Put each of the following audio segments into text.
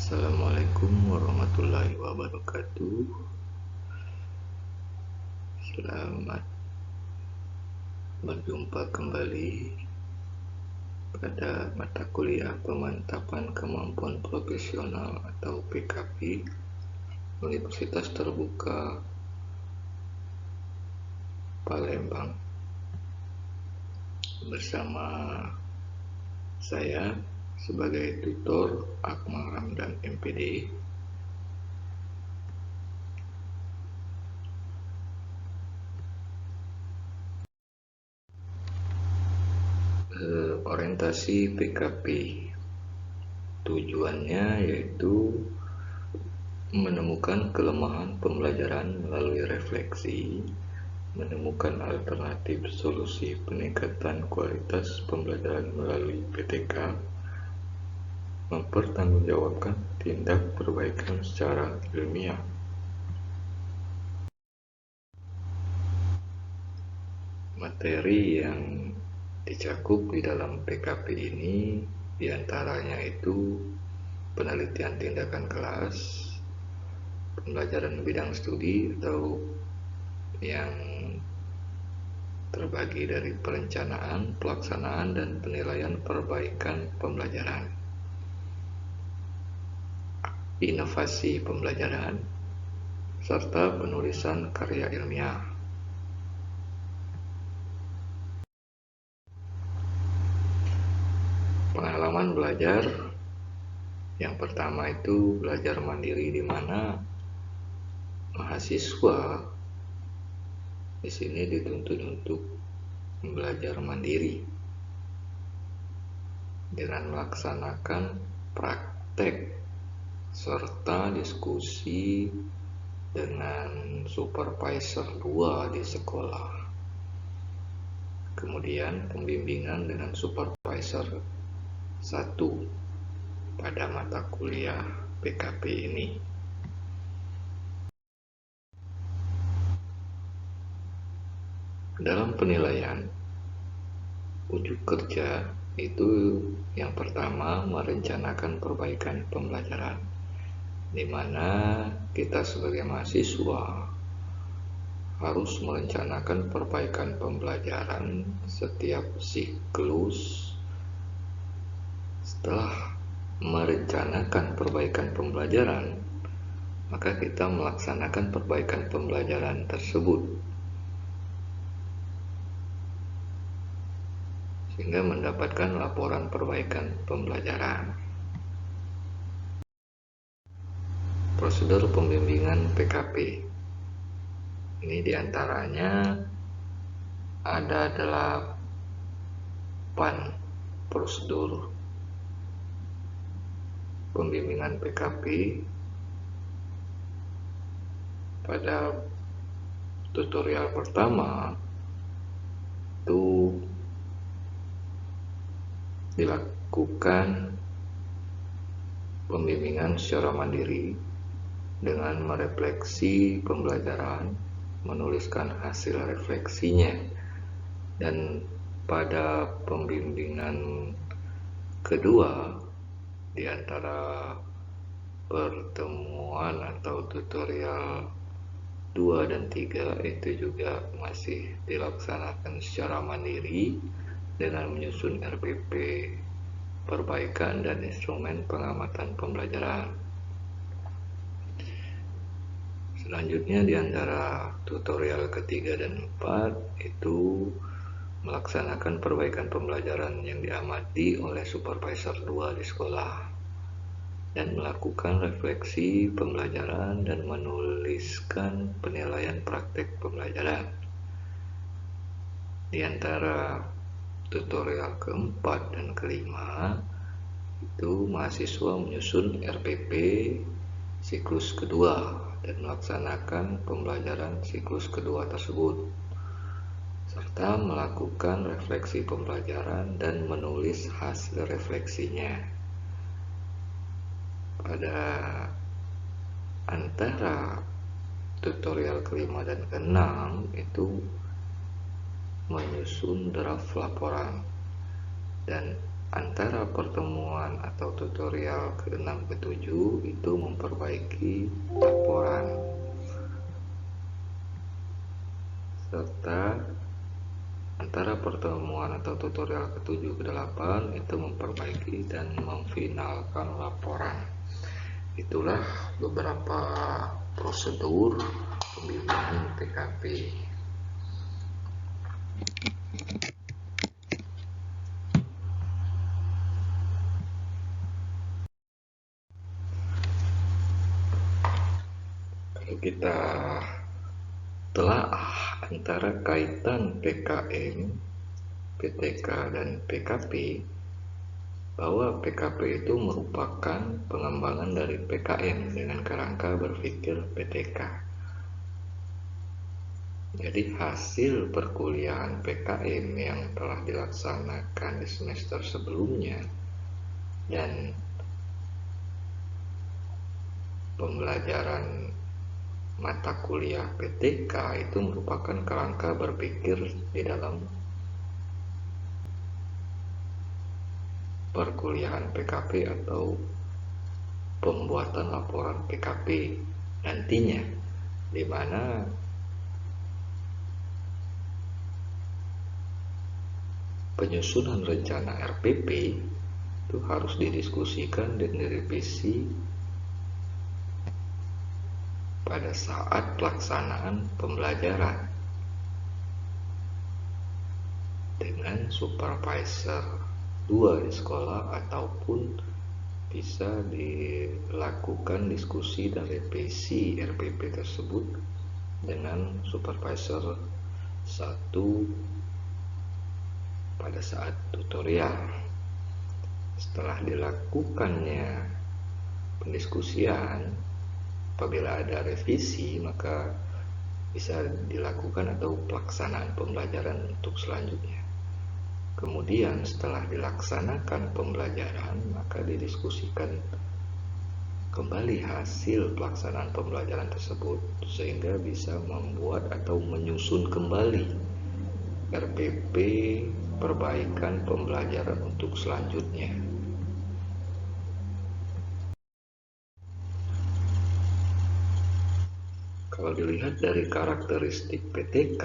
Assalamualaikum warahmatullahi wabarakatuh. Selamat berjumpa kembali pada mata kuliah pemantapan kemampuan profesional atau PKP Universitas Terbuka Palembang bersama saya sebagai tutor Akmal Ramdan MPD. Orientasi PKP tujuannya yaitu menemukan kelemahan pembelajaran melalui refleksi, menemukan alternatif solusi peningkatan kualitas pembelajaran melalui PTK, mempertanggungjawabkan tindak perbaikan secara ilmiah. Materi yang dicakup di dalam PKP ini diantaranya itu penelitian tindakan kelas, pembelajaran bidang studi atau yang terbagi dari perencanaan, pelaksanaan, dan penilaian perbaikan pembelajaran, inovasi pembelajaran, serta penulisan karya ilmiah. Pengalaman belajar yang pertama itu belajar mandiri, di mana mahasiswa di sini dituntut untuk belajar mandiri dengan melaksanakan praktek serta diskusi dengan supervisor 2 di sekolah. Kemudian pembimbingan dengan supervisor 1 pada mata kuliah PKP ini. Dalam penilaian, ujuk kerja itu yang pertama merencanakan perbaikan pembelajaran, di mana kita sebagai mahasiswa harus merencanakan perbaikan pembelajaran setiap siklus. Setelah merencanakan perbaikan pembelajaran, maka kita melaksanakan perbaikan pembelajaran tersebut sehingga mendapatkan laporan perbaikan pembelajaran. Prosedur pembimbingan PKP ini diantaranya ada 8 prosedur pembimbingan PKP. Pada tutorial pertama itu dilakukan pembimbingan secara mandiri dengan merefleksi pembelajaran, menuliskan hasil refleksinya. Dan pada pembimbingan kedua, di antara pertemuan atau tutorial 2 dan 3 itu juga masih dilaksanakan secara mandiri dengan menyusun RPP perbaikan dan instrumen pengamatan pembelajaran. Selanjutnya di antara tutorial ketiga dan 4 itu melaksanakan perbaikan pembelajaran yang diamati oleh supervisor 2 di sekolah dan melakukan refleksi pembelajaran dan menuliskan penilaian praktek pembelajaran. Di antara tutorial keempat dan kelima itu mahasiswa menyusun RPP siklus kedua dan melaksanakan pembelajaran siklus kedua tersebut, serta melakukan refleksi pembelajaran dan menulis hasil refleksinya. Pada antara tutorial kelima dan keenam itu menyusun draft laporan, dan Antara pertemuan atau tutorial ke-6 ke-7 itu memperbaiki laporan, serta antara pertemuan atau tutorial ke-7 ke-8 itu memperbaiki dan memfinalkan laporan. Itulah beberapa prosedur pembimbingan PKP. Kalau kita telaah antara kaitan PKM, PTK, dan PKP, bahwa PKP itu merupakan pengembangan dari PKM dengan kerangka berpikir PTK. Jadi hasil perkuliahan PKM yang telah dilaksanakan di semester sebelumnya dan pembelajaran mata kuliah PTK itu merupakan kerangka berpikir di dalam perkuliahan PKP atau pembuatan laporan PKP nantinya, di mana penyusunan rencana RPP itu harus didiskusikan dan direvisi pada saat pelaksanaan pembelajaran dengan supervisor 2 di sekolah, ataupun bisa dilakukan diskusi dan revisi RPP tersebut dengan supervisor 1 pada saat tutorial. Setelah dilakukannya pendiskusian, apabila ada revisi maka bisa dilakukan atau pelaksanaan pembelajaran untuk selanjutnya. Kemudian setelah dilaksanakan pembelajaran maka didiskusikan kembali hasil pelaksanaan pembelajaran tersebut sehingga bisa membuat atau menyusun kembali RPP perbaikan pembelajaran untuk selanjutnya. Kalau dilihat dari karakteristik PTK,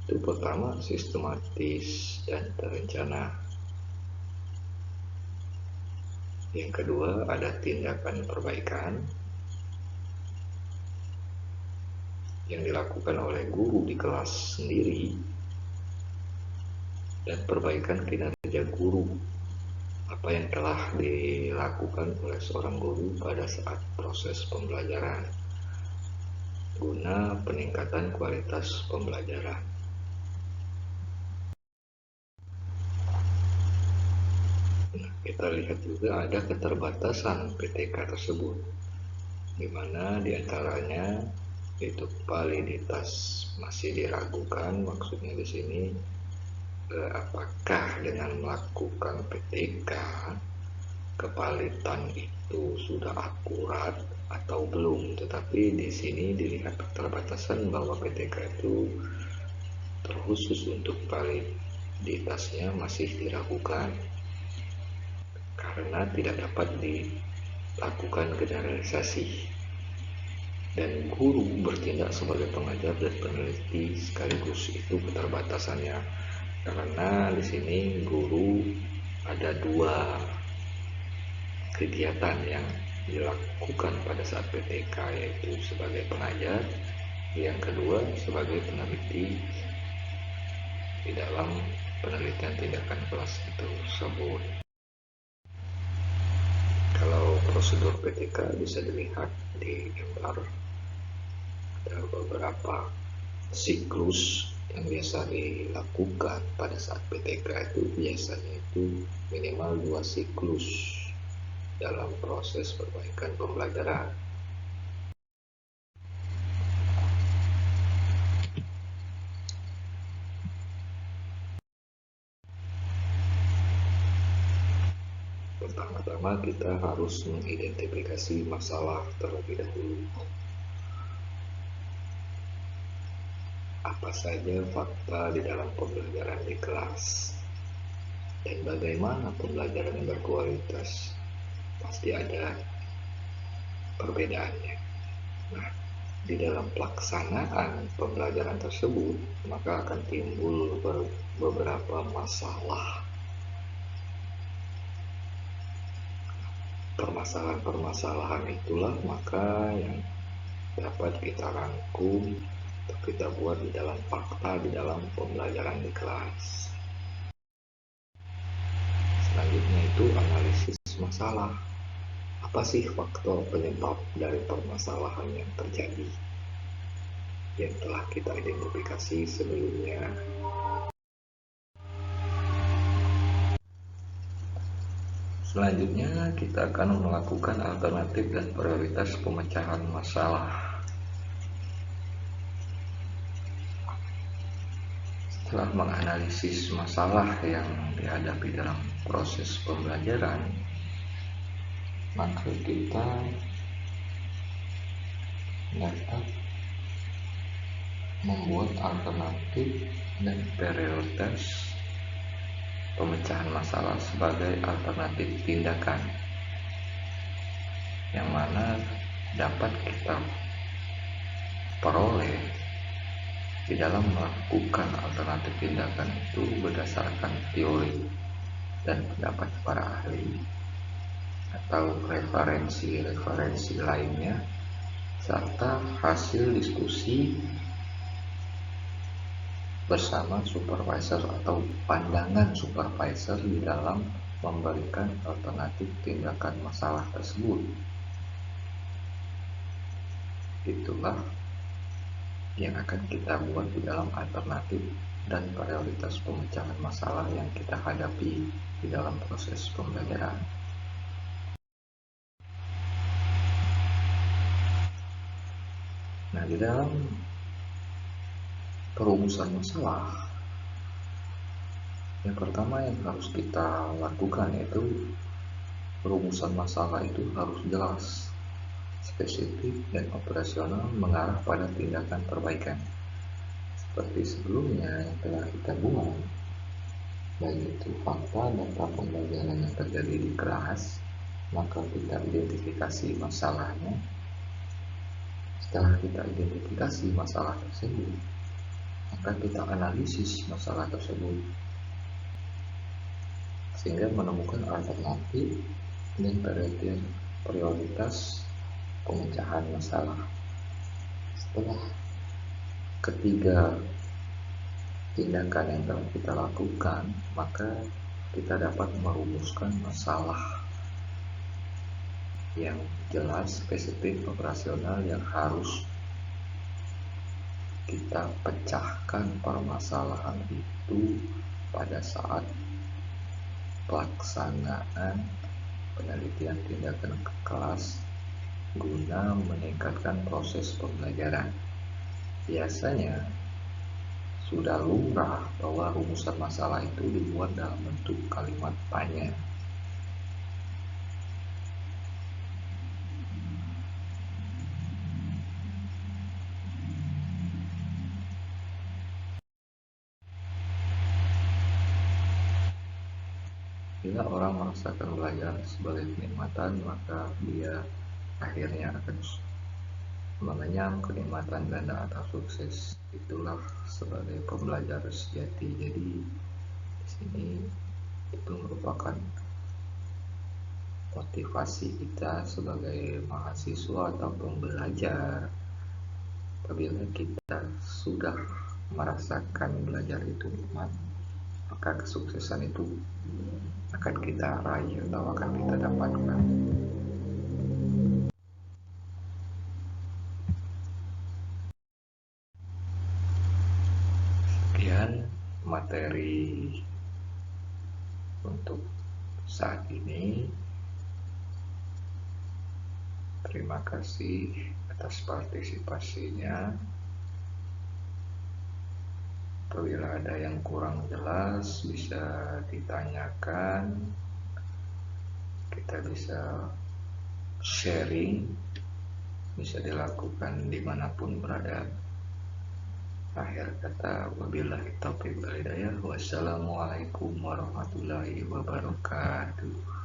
itu pertama sistematis dan terencana. Yang kedua ada tindakan perbaikan yang dilakukan oleh guru di kelas sendiri dan perbaikan kinerja guru, apa yang telah dilakukan oleh seorang guru pada saat proses pembelajaran guna peningkatan kualitas pembelajaran. Nah, kita lihat juga ada keterbatasan PTK tersebut, di mana diantaranya itu validitas masih diragukan. Maksudnya di sini apakah dengan melakukan PTK kevalitan itu sudah akurat atau belum. Tetapi di sini dilihat keterbatasan bahwa PTK itu terkhusus untuk validitasnya masih diragukan karena tidak dapat dilakukan generalisasi, dan guru bertindak sebagai pengajar dan peneliti sekaligus. Itu keterbatasannya, karena di sini guru ada 2 kegiatan yang dilakukan pada saat PTK, yaitu sebagai pengajar, yang kedua sebagai peneliti di dalam penelitian tindakan kelas itu tersebut. Kalau prosedur PTK bisa dilihat di gambar, ada beberapa siklus yang biasa dilakukan pada saat PTK. Itu biasanya itu minimal 2 siklus dalam proses perbaikan pembelajaran. Pertama-tama kita harus mengidentifikasi masalah terlebih dahulu. Apa saja fakta di dalam pembelajaran di kelas? Dan bagaimana pembelajaran yang berkualitas? Pasti ada perbedaannya. Nah, di dalam pelaksanaan pembelajaran tersebut, maka akan timbul beberapa masalah. Permasalahan-permasalahan itulah maka yang dapat kita rangkum atau kita buat di dalam fakta di dalam pembelajaran di kelas. Selanjutnya itu analisis masalah. Apa sih faktor penyebab dari permasalahan yang terjadi yang telah kita identifikasi sebelumnya? Selanjutnya kita akan melakukan alternatif dan prioritas pemecahan masalah. Setelah menganalisis masalah yang dihadapi dalam proses pembelajaran, maka kita dapat membuat alternatif dan prioritas pemecahan masalah sebagai alternatif tindakan yang mana dapat kita peroleh di dalam melakukan alternatif tindakan itu berdasarkan teori dan pendapat para ahli atau referensi-referensi lainnya serta hasil diskusi bersama supervisor atau pandangan supervisor di dalam memberikan alternatif tindakan masalah tersebut. Itulah yang akan kita buat di dalam alternatif dan prioritas pemecahan masalah yang kita hadapi di dalam proses pembelajaran. Nah, di dalam perumusan masalah, yang pertama yang harus kita lakukan yaitu perumusan masalah itu harus jelas, spesifik, dan operasional mengarah pada tindakan perbaikan. Seperti sebelumnya yang telah kita buat, baik itu fakta data pembelajaran yang terjadi di kelas, maka kita identifikasi masalahnya. Setelah kita identifikasi masalah tersebut, maka kita analisis masalah tersebut sehingga menemukan alternatif dan prioritas pemecahan masalah. Setelah ketiga tindakan yang telah kita lakukan, maka kita dapat merumuskan masalah yang jelas, spesifik, operasional yang harus kita pecahkan permasalahan itu pada saat pelaksanaan penelitian tindakan ke kelas guna meningkatkan proses pembelajaran. Biasanya sudah lumrah bahwa rumusan masalah itu dibuat dalam bentuk kalimat tanya. Bila orang merasakan belajar sebagai kenikmatan, maka dia akhirnya akan mengenyam kenikmatan ganda atau sukses. Itulah sebagai pembelajar sejati. Jadi di sini itu merupakan motivasi kita sebagai mahasiswa atau pembelajar. Apabila kita sudah merasakan belajar itu nikmat, maka kesuksesan itu akan kita raih atau akan kita dapatkan. Sekian materi untuk saat ini. Terima kasih atas partisipasinya. Apabila ada yang kurang jelas bisa ditanyakan, kita bisa sharing, bisa dilakukan dimanapun berada. Akhir kata, wabillahi taufiq wal hidayah. Wassalamualaikum warahmatullahi wabarakatuh.